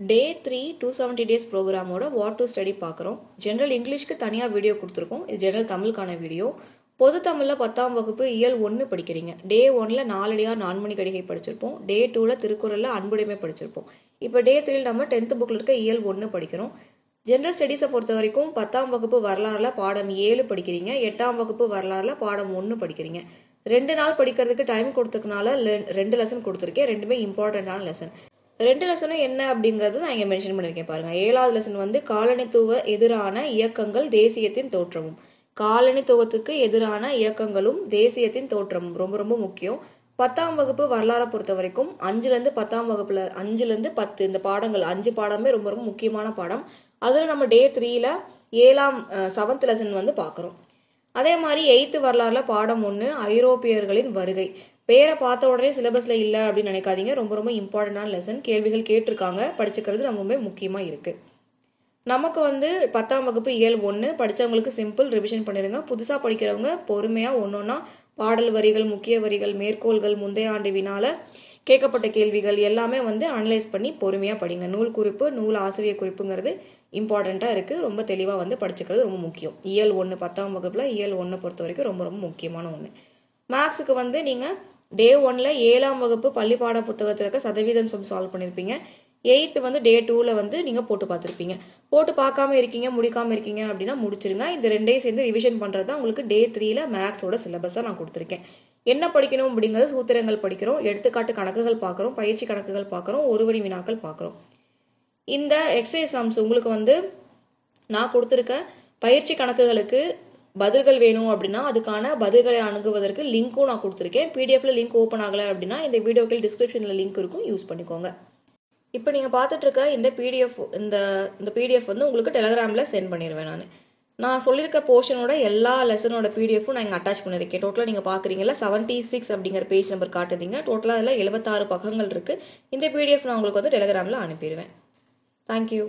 டே 3 270 days ப்ரோக்ராமோட what to study பார்க்குறோம். General இங்கிலீஷ்க்கு தனியாக வீடியோ கொடுத்துருக்கோம். இது ஜென்ரல் தமிழுக்கான வீடியோ. பொது தமிழில் 10ஆம் வகுப்பு இயல் 1 படிக்கிறீங்க. டே 1ல் நாலடியார் நான்மணி கடிகை படிச்சிருப்போம். டே 2ல் திருக்குறளில் அன்புடைமை படிச்சிருப்போம். இப்போ டே 3ல் நம்ம 10th புக்கில் இருக்க இயல் 1 படிக்கிறோம். ஜென்ரல் ஸ்டடீஸை பொறுத்த வரைக்கும் 10ஆம் வகுப்பு வரலாறுல பாடம் 7 படிக்கிறீங்க. 8ஆம் வகுப்பு வரலாறுல பாடம் 1 படிக்கிறீங்க. 2 நாள் படிக்கிறதுக்கு டைம் கொடுத்ததுனால 2 லெசன் கொடுத்துருக்கேன். ரெண்டுமே இம்பார்ட்டண்ட்டான லெசன். 2 லெசனும் என்ன அப்படிங்கிறது நான் இங்கே மென்ஷன் பண்ணியிருக்கேன் பாருங்க. 7வது லெசன் வந்து காலனித்துவ எதிரான இயக்கங்கள் தேசியத்தின் தோற்றமும். காலனித்துவத்துக்கு எதிரான இயக்கங்களும் தேசியத்தின் தோற்றமும் ரொம்ப ரொம்ப முக்கியம். 10ஆம் வகுப்பு வரலாறை பொறுத்த வரைக்கும் 5லேருந்து 10ஆம் வகுப்புல 5லேருந்து 10 இந்த பாடங்கள் 5 பாடமே ரொம்ப ரொம்ப முக்கியமான பாடம். அதில் நம்ம டே 3ல் 7th லெசன் வந்து பார்க்குறோம். அதே மாதிரி 8th வரலாறுல பாடம் 1 ஐரோப்பியர்களின் வருகை. பேரை பார்த்த உடனே சிலபஸில் இல்லை அப்படின்னு நினைக்காதீங்க. ரொம்ப ரொம்ப இம்பார்ட்டண்டான லெசன். கேள்விகள் கேட்டிருக்காங்க. படிச்சுக்கிறது ரொம்பவே முக்கியமாக இருக்குது. நமக்கு வந்து 10ஆம் வகுப்பு இயல் 1 படித்தவங்களுக்கு சிம்பிள் ரிவிஷன் பண்ணிடுங்க. புதுசாக படிக்கிறவங்க பொறுமையாக ஒன்றொன்னா பாடல் வரிகள், முக்கிய வரிகள், மேற்கோள்கள், முந்தைய ஆண்டு வினால கேட்கப்பட்ட கேள்விகள் எல்லாமே வந்து அனலைஸ் பண்ணி பொறுமையாக படிங்க. நூல் குறிப்பு, நூல் ஆசிரியர் குறிப்புங்கிறது இம்பார்ட்டண்ட்டாக இருக்குது. ரொம்ப தெளிவாக வந்து படிச்சுக்கிறது ரொம்ப முக்கியம். இயல் 1 10ஆம் வகுப்பில் இயல் 1 பொறுத்த வரைக்கும் ரொம்ப ரொம்ப முக்கியமான ஒன்று. மேக்ஸுக்கு வந்து நீங்கள் டே 1ல் 7ஆம் வகுப்பு பள்ளிப்பாட புத்தகத்தில் இருக்க சதவீதம் சால்வ் பண்ணியிருப்பீங்க. 8th வந்து டே 2ல் வந்து நீங்கள் போட்டு பார்த்துருப்பீங்க. போட்டு பார்க்காம இருக்கீங்க, முடிக்காமல் இருக்கீங்க அப்படின்னா முடிச்சிருங்க. இந்த ரெண்டையும் சேர்ந்து ரிவிஷன் பண்ணுறது தான் உங்களுக்கு டே 3ல் மேக்ஸோட சிலபஸாக நான் கொடுத்துருக்கேன். என்ன படிக்கணும் அப்படிங்கிறது சூத்திரங்கள் படிக்கிறோம், எடுத்துக்காட்டு கணக்குகள் பார்க்குறோம், பயிற்சி கணக்குகள் பார்க்குறோம், ஒரு வழி வினாக்கள் பார்க்குறோம். இந்த எக்ஸசைஸ் சம்ஸ் உங்களுக்கு வந்து நான் கொடுத்துருக்க பயிற்சி கணக்குகளுக்கு பதில்கள் வேணும் அப்படின்னா அதுக்கான பதில்களை அணுகுவதற்கு லிங்க்கும் நான் கொடுத்துருக்கேன். பிடிஎஃப்ல லிங்க் ஓப்பன் ஆகலை அப்படின்னா இந்த வீடியோக்கள் டிஸ்கிரிப்ஷனில் லிங்க் இருக்கும், யூஸ் பண்ணிக்கோங்க. இப்போ நீங்கள் பார்த்துட்டு இருக்க இந்த பிடிஎஃப் வந்து உங்களுக்கு டெலகிராமில் சென்ட் பண்ணிடுவேன். நான் சொல்லியிருக்க போர்ஷனோட எல்லா லெசனோட பிடிஎஃப்பும் நான் இங்கே அட்டாச் பண்ணியிருக்கேன். டோட்டலாக நீங்கள் பார்க்குறீங்களா 76 அப்படிங்கிற பேஜ் நம்பர் காட்டுதீங்க. டோட்டலாக அதில் 76 பக்கங்கள் இருக்குது. இந்த பிடிஎஃப் நான் உங்களுக்கு வந்து டெலகிராமில் அனுப்பிடுவேன். தேங்க்யூ.